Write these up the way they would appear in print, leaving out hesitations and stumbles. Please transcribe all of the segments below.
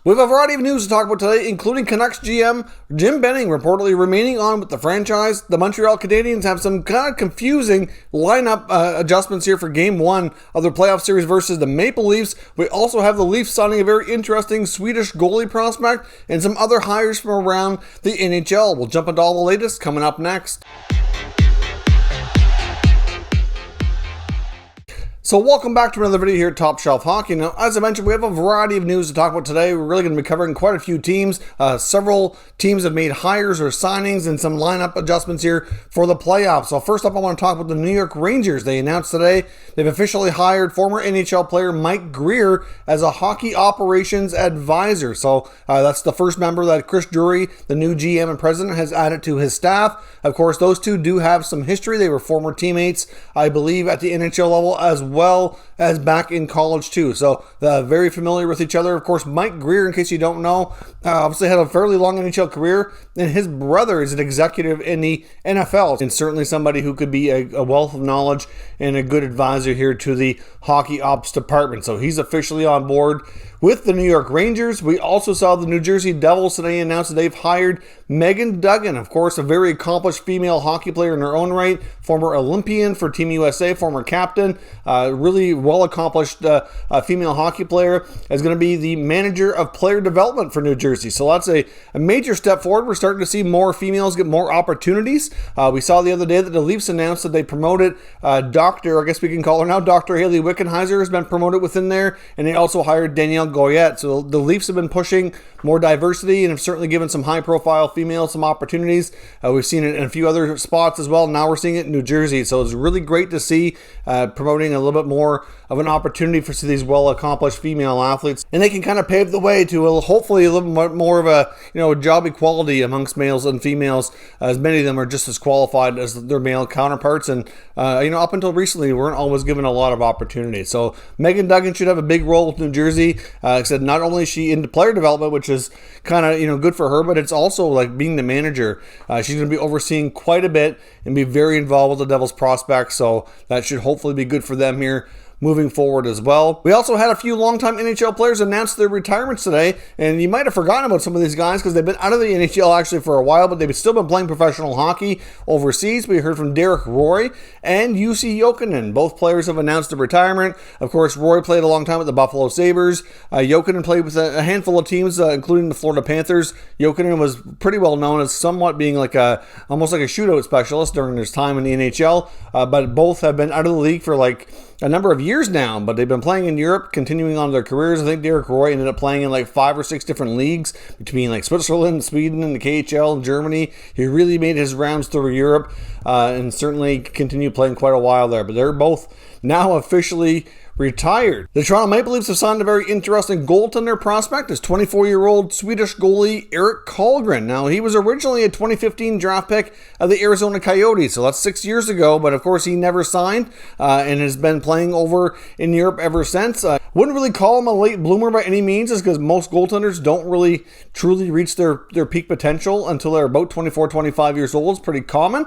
We have a variety of news to talk about today, including Canucks GM Jim Benning reportedly remaining on with the franchise. The Montreal Canadiens have some kind of confusing lineup adjustments here for Game 1 of their playoff series versus the Maple Leafs. We also have the Leafs signing a very interesting Swedish goalie prospect and some other hires from around the NHL. We'll jump into all the latest coming up next. So welcome back to another video here at Top Shelf Hockey. Now, as I mentioned, we have a variety of news to talk about today. We're really going to be covering quite a few teams. Several teams have made hires or signings and some lineup adjustments here for the playoffs. So first up, I want to talk about the New York Rangers. They announced today they've officially hired former NHL player Mike Grier as a hockey operations advisor. So that's the first member that Chris Drury, the new GM and president, has added to his staff. Of course, those two do have some history. They were former teammates, I believe, at the NHL level as well as back in college too. So very familiar with each other. Of course, Mike Grier, in case you don't know, obviously had a fairly long NHL career, and his brother is an executive in the NFL, and certainly somebody who could be a wealth of knowledge and a good advisor here to the hockey ops department. So he's officially on board with the New York Rangers. We also saw the New Jersey Devils today announce that they've hired Meghan Duggan, of course, a very accomplished female hockey player in her own right, former Olympian for Team USA, former captain, really well-accomplished female hockey player, is going to be the manager of player development for New Jersey. So that's a major step forward. We're starting to see more females get more opportunities. We saw the other day that the Leafs announced that they promoted Dr. I guess we can call her now, Dr. Haley Wickenheiser has been promoted within there, and they also hired Danielle Goyette. So the Leafs have been pushing more diversity and have certainly given some high-profile females some opportunities. We've seen it in a few other spots as well. Now we're seeing it in New Jersey. So it's really great to see promoting a little bit more of an opportunity for these well-accomplished female athletes, and they can kind of pave the way to hopefully a little bit more of a job equality amongst males and females, as many of them are just as qualified as their male counterparts, and up until recently weren't always given a lot of opportunities. So Meghan Duggan should have a big role with New Jersey. Like I said, not only is she into player development, which is kind of good for her, but it's also like being the manager. She's going to be overseeing quite a bit and be very involved with the Devils prospects, so that should hopefully be good for them here moving forward as well. We also had a few longtime NHL players announce their retirements today, and you might have forgotten about some of these guys because they've been out of the NHL actually for a while, but they've still been playing professional hockey overseas. We heard from Derek Roy and Jussi Jokinen. Both players have announced their retirement. Of course, Roy played a long time with the Buffalo Sabres. Jokinen played with a handful of teams, including the Florida Panthers. Jokinen was pretty well known as somewhat being almost like a shootout specialist during his time in the NHL, but both have been out of the league for a number of years now, but they've been playing in Europe, continuing on their careers. I think Derek Roy ended up playing in 5 or 6 different leagues between Switzerland, Sweden, and the KHL and Germany. He really made his rounds through Europe and certainly continued playing quite a while there. But they're both now officially retired. The Toronto Maple Leafs have signed a very interesting goaltender prospect, is 24-year-old Swedish goalie Erik Kallgren. Now, he was originally a 2015 draft pick of the Arizona Coyotes, so that's 6 years ago, but of course he never signed and has been playing over in Europe ever since. Wouldn't really call him a late bloomer by any means, just because most goaltenders don't really truly reach their peak potential until they're about 24, 25 years old. It's pretty common.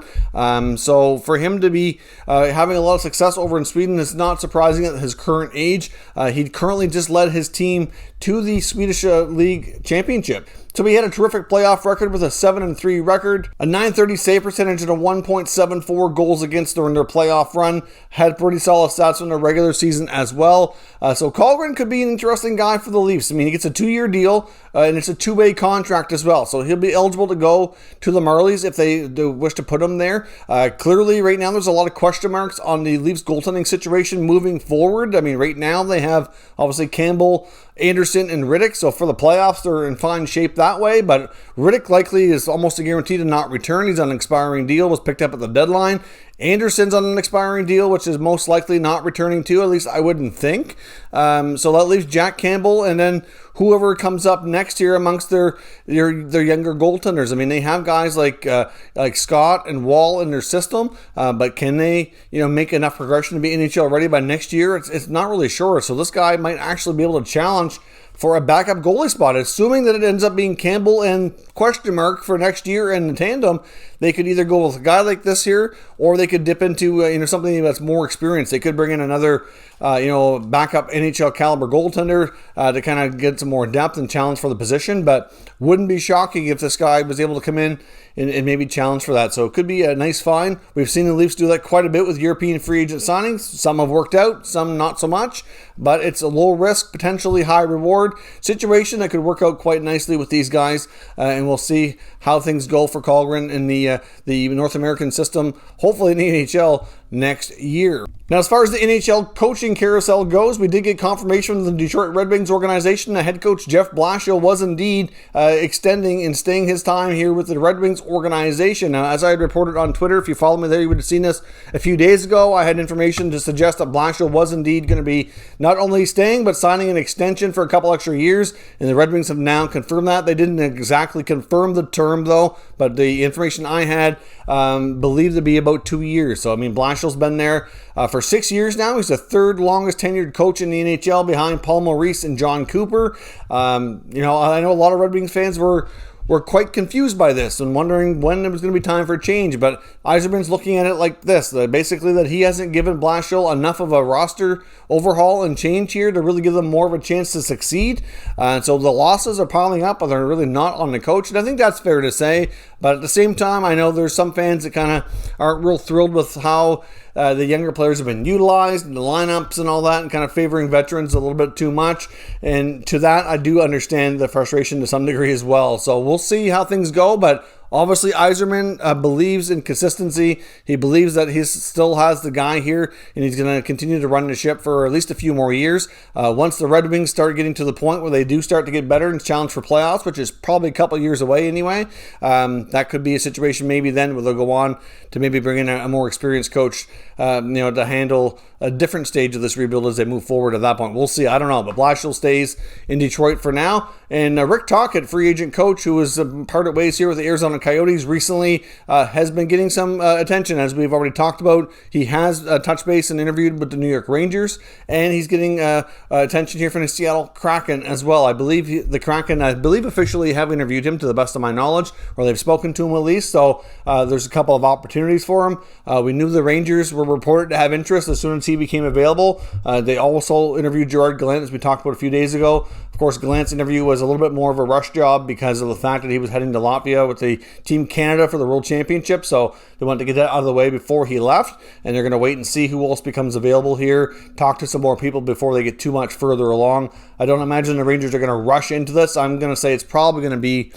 So for him to be having a lot of success over in Sweden is not surprising at his current age. He currently just led his team to the Swedish League Championship. So he had a terrific playoff record with a 7-3 record, a .930 save percentage, and a 1.74 goals against during their playoff run. Had pretty solid stats in the regular season as well. So Kallgren could be an interesting guy for the Leafs. I mean, he gets a 2-year deal, and it's a 2-way contract as well. So he'll be eligible to go to the Marlies if they do wish to put him there. Clearly, right now, there's a lot of question marks on the Leafs goaltending situation moving forward. I mean, right now, they have, obviously, Campbell, Anderson, and Riddick. So for the playoffs, they're in fine shape that way. But Riddick likely is almost a guarantee to not return. He's on an expiring deal, was picked up at the deadline. Anderson's on an expiring deal, which is most likely not returning to, at least I wouldn't think. So that leaves Jack Campbell and then whoever comes up next year amongst their younger goaltenders. I mean, they have guys like Scott and Wall in their system, but can they make enough progression to be NHL ready by next year? It's not really sure. So this guy might actually be able to challenge for a backup goalie spot, assuming that it ends up being Campbell and question mark for next year in the tandem. They could either go with a guy like this here, or they could dip into something that's more experienced. They could bring in another backup NHL caliber goaltender to kind of get some more depth and challenge for the position. But wouldn't be shocking if this guy was able to come in and maybe challenge for that. So it could be a nice find. We've seen the Leafs do that quite a bit with European free agent signings. Some have worked out, some not so much. But it's a low risk, potentially high reward situation that could work out quite nicely with these guys. And we'll see how things go for Kallgren in the North American system, hopefully in the NHL next year. Now, as far as the NHL coaching carousel goes, we did get confirmation from the Detroit Red Wings organization that head coach Jeff Blashill was indeed extending and staying his time here with the Red Wings organization. Now, as I had reported on Twitter, if you follow me there, you would have seen this a few days ago. I had information to suggest that Blashill was indeed going to be not only staying, but signing an extension for a couple extra years, and the Red Wings have now confirmed that. They didn't exactly confirm the term, though, but the information I had believed to be about 2 years. So, I mean, Blashill's been there for 6 years now. He's the third longest tenured coach in the NHL behind Paul Maurice and John Cooper. I know a lot of Red Wings fans were quite confused by this and wondering when it was going to be time for a change. But Yzerman's looking at it like this, that basically that he hasn't given Blashill enough of a roster overhaul and change here to really give them more of a chance to succeed. So the losses are piling up, but they're really not on the coach. And I think that's fair to say. But at the same time, I know there's some fans that kind of aren't real thrilled with how the younger players have been utilized and the lineups and all that, and kind of favoring veterans a little bit too much. And to that, I do understand the frustration to some degree as well. So we'll see how things go, but obviously, Yzerman believes in consistency. He believes that he still has the guy here, and he's going to continue to run the ship for at least a few more years. Once the Red Wings start getting to the point where they do start to get better and challenge for playoffs, which is probably a couple years away anyway, that could be a situation maybe then where they'll go on to maybe bring in a more experienced coach, to handle a different stage of this rebuild as they move forward at that point. We'll see. I don't know, but Blashill stays in Detroit for now. And Rick Tocchet, free agent coach, who was parted ways here with the Arizona Coyotes recently, has been getting some attention, as we've already talked about. He has touched base and interviewed with the New York Rangers, and he's getting attention here from the Seattle Kraken as well. I believe the Kraken, officially have interviewed him, to the best of my knowledge, or they've spoken to him at least. So there's a couple of opportunities for him. We knew the Rangers were reported to have interest as soon as he became available. They also interviewed Gerard Gallant, as we talked about a few days ago. Of course, Gallant's interview was a little bit more of a rush job because of the fact that he was heading to Latvia with the Team Canada for the World Championship. So they wanted to get that out of the way before he left, and they're going to wait and see who else becomes available here, talk to some more people before they get too much further along. I don't imagine the Rangers are going to rush into this. I'm going to say it's probably going to be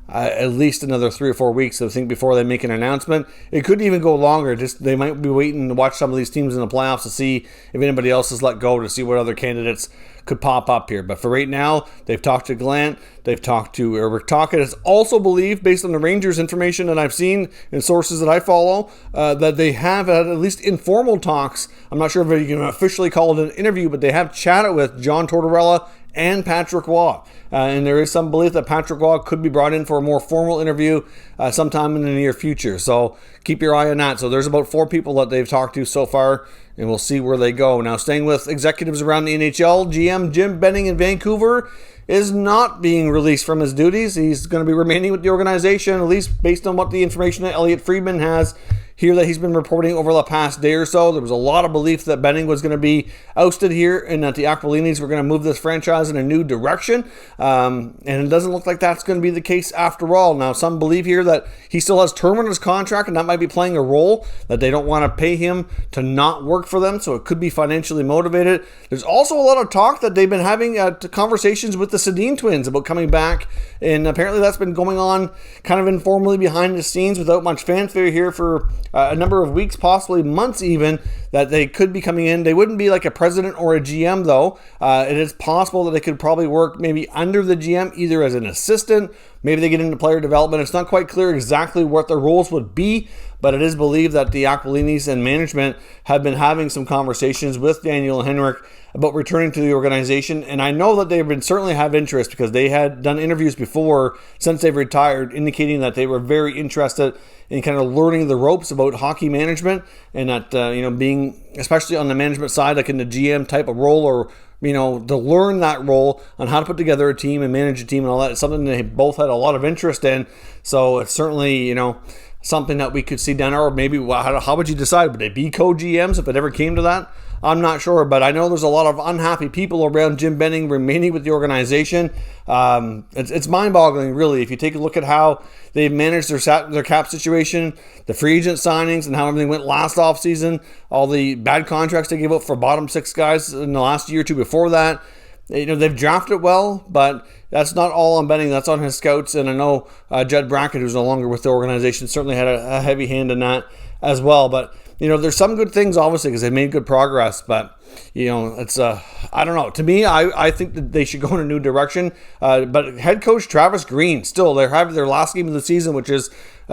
at least another 3 or 4 weeks, I think, before they make an announcement. It could even go longer. Just they might be waiting to watch some of these teams in the playoffs to see if anybody else is let go, to see what other candidates could pop up here. But for right now, they've talked to Gallant, they've talked to Rick Tocchet. It's also believed, based on the Rangers information that I've seen and sources that I follow, that they have had at least informal talks. I'm not sure if you can officially call it an interview, but they have chatted with John Tortorella and Patrick Roy. And there is some belief that Patrick Roy could be brought in for a more formal interview sometime in the near future. So keep your eye on that. So there's about 4 people that they've talked to so far, and we'll see where they go. Now, staying with executives around the NHL, GM Jim Benning in Vancouver is not being released from his duties. He's going to be remaining with the organization, at least based on what the information that Elliot Friedman has here that he's been reporting over the past day or so. There was a lot of belief that Benning was going to be ousted here and that the Aquilinis were going to move this franchise in a new direction. And it doesn't look like that's going to be the case after all. Now, some believe here that he still has term on his contract, and that might be playing a role, that they don't want to pay him to not work for them, so it could be financially motivated. There's also a lot of talk that they've been having conversations with the Sedin twins about coming back, and apparently that's been going on kind of informally behind the scenes without much fanfare here for a number of weeks, possibly months even, that they could be coming in. They wouldn't be like a president or a GM, though. It is possible that they could probably work maybe under the GM, either as an assistant. Maybe they get into player development. It's not quite clear exactly what their roles would be, but it is believed that the Aquilinis and management have been having some conversations with Daniel and Henrik about returning to the organization. And I know that they've been certainly have interest, because they had done interviews before since they've retired, indicating that they were very interested in kind of learning the ropes about hockey management, and that, being, especially on the management side, like in the GM type of role, or to learn that role on how to put together a team and manage a team and all that. It's something they both had a lot of interest in. So it's certainly, something that we could see down there. Or maybe, how would you decide? Would they be co-GMs if it ever came to that? I'm not sure, but I know there's a lot of unhappy people around Jim Benning remaining with the organization. It's mind-boggling, really, if you take a look at how they've managed their cap situation, the free agent signings, and how everything went last offseason, all the bad contracts they gave up for bottom six guys in the last year or two before that. They've drafted well, but that's not all on Benning. That's on his scouts. And I know Jed Brackett, who's no longer with the organization, certainly had a heavy hand in that as well. But, there's some good things, obviously, because they made good progress. But, it's, I don't know. To me, I think that they should go in a new direction. But head coach Travis Green, still, they're having their last game of the season, which is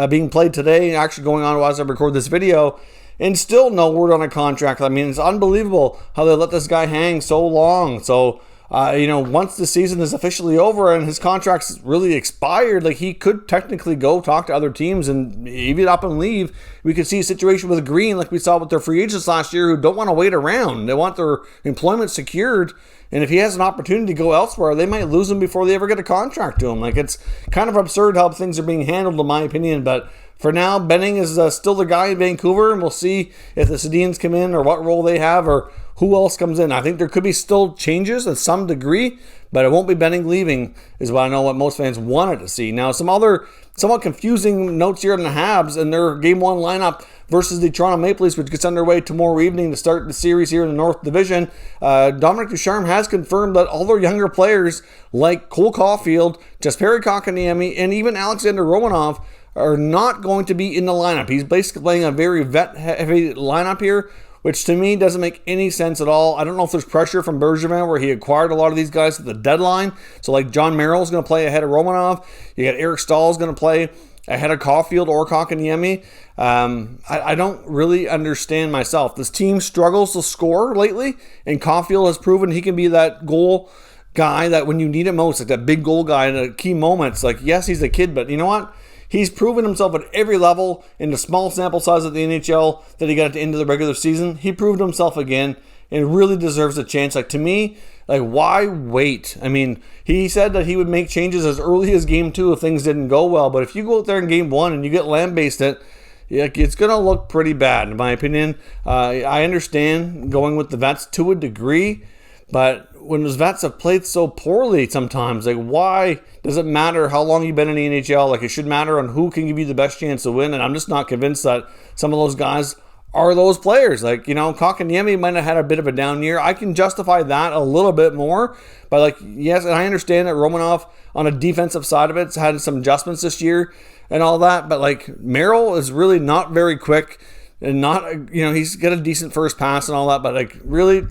being played today, actually going on as I record this video. And still no word on a contract. I mean, it's unbelievable how they let this guy hang so long. So, once the season is officially over and his contract's really expired, like, he could technically go talk to other teams and even up and leave. We could see a situation with Green like we saw with their free agents last year who don't want to wait around. They want their employment secured. And if he has an opportunity to go elsewhere, they might lose him before they ever get a contract to him. Like, it's kind of absurd how things are being handled, in my opinion. But for now, Benning is still the guy in Vancouver, and we'll see if the Sedins come in or what role they have or who else comes in. I think there could be still changes to some degree, but it won't be Benning leaving, is what I know what most fans wanted to see. Now, some other somewhat confusing notes here on the Habs and their Game 1 lineup versus the Toronto Maple Leafs, which gets underway tomorrow evening to start the series here in the North Division. Dominic Ducharme has confirmed that all their younger players, like Cole Caufield, Jesperi Kotkaniemi, and even Alexander Romanov, are not going to be in the lineup. He's basically playing a very vet-heavy lineup here, which to me doesn't make any sense at all. I don't know if there's pressure from Bergevin where he acquired a lot of these guys at the deadline. So like John Merrill's going to play ahead of Romanov. You got Erik Stahl's going to play ahead of Caufield or Kotkaniemi. I don't really understand myself. This team struggles to score lately, and Caufield has proven he can be that goal guy that when you need it most, like that big goal guy in the key moments. Like, yes, he's a kid, but you know what? He's proven himself at every level in the small sample size of the NHL that he got at the end of the regular season. He proved himself again and really deserves a chance. Like, to me, like, why wait? I mean, he said that he would make changes as early as Game 2 if things didn't go well. But if you go out there in Game 1 and you get lambasted, it's going to look pretty bad, in my opinion. I understand going with the vets to a degree, but when those vets have played so poorly sometimes, like, why does it matter how long you've been in the NHL? Like, it should matter on who can give you the best chance to win, and I'm just not convinced that some of those guys are those players. Like, Kotkaniemi might have had a bit of a down year. I can justify that a little bit more, but, like, yes, and I understand that Romanov on a defensive side of it's had some adjustments this year and all that, but, like, Merrill is really not very quick. And not, he's got a decent first pass and all that, but, like, really,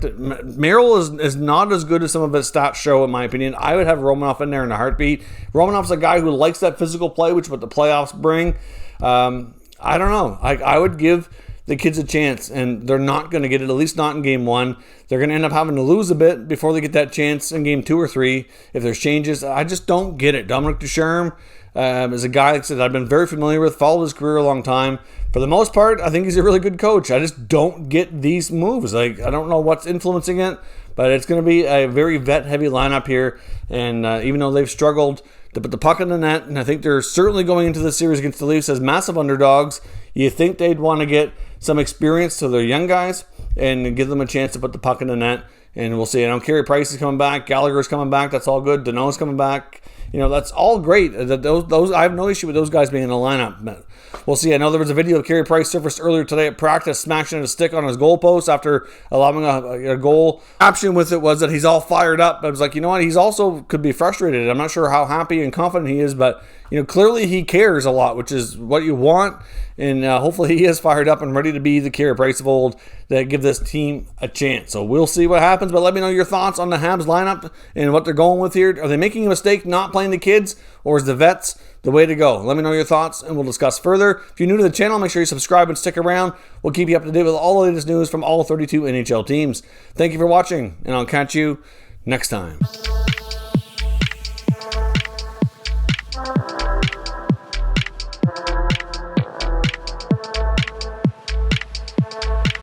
Merrill is not as good as some of his stats show, in my opinion. I would have Romanov in there in a heartbeat. Romanov's a guy who likes that physical play, which is what the playoffs bring. I don't know. I would give the kids a chance, and they're not going to get it, at least not in Game 1. They're going to end up having to lose a bit before they get that chance in Game 2 or 3 if there's changes. I just don't get it. Dominic Ducharme is a guy that I've been very familiar with, followed his career a long time. For the most part, I think he's a really good coach. I just don't get these moves. Like, I don't know what's influencing it, but it's going to be a very vet-heavy lineup here. And even though they've struggled to put the puck in the net, and I think they're certainly going into the series against the Leafs as massive underdogs, you think they'd want to get some experience to their young guys and give them a chance to put the puck in the net. And we'll see. I know Carey Price is coming back. Gallagher's coming back. That's all good. Danault's coming back. That's all great. Those I have no issue with those guys being in the lineup. But we'll see. I know there was a video of Carey Price surfaced earlier today at practice smashing a stick on his goalpost after allowing a goal. Option with it was that he's all fired up. I was like, you know what? He's also could be frustrated. I'm not sure how happy and confident he is, but clearly he cares a lot, which is what you want. And hopefully he is fired up and ready to be the Carey Price of old that give this team a chance. So we'll see what happens, but let me know your thoughts on the Habs lineup and what they're going with here. Are they making a mistake not playing the kids, or is the vets the way to go? Let me know your thoughts, and we'll discuss further. If you're new to the channel, make sure you subscribe and stick around. We'll keep you up to date with all the latest news from all 32 NHL teams. Thank you for watching, and I'll catch you next time.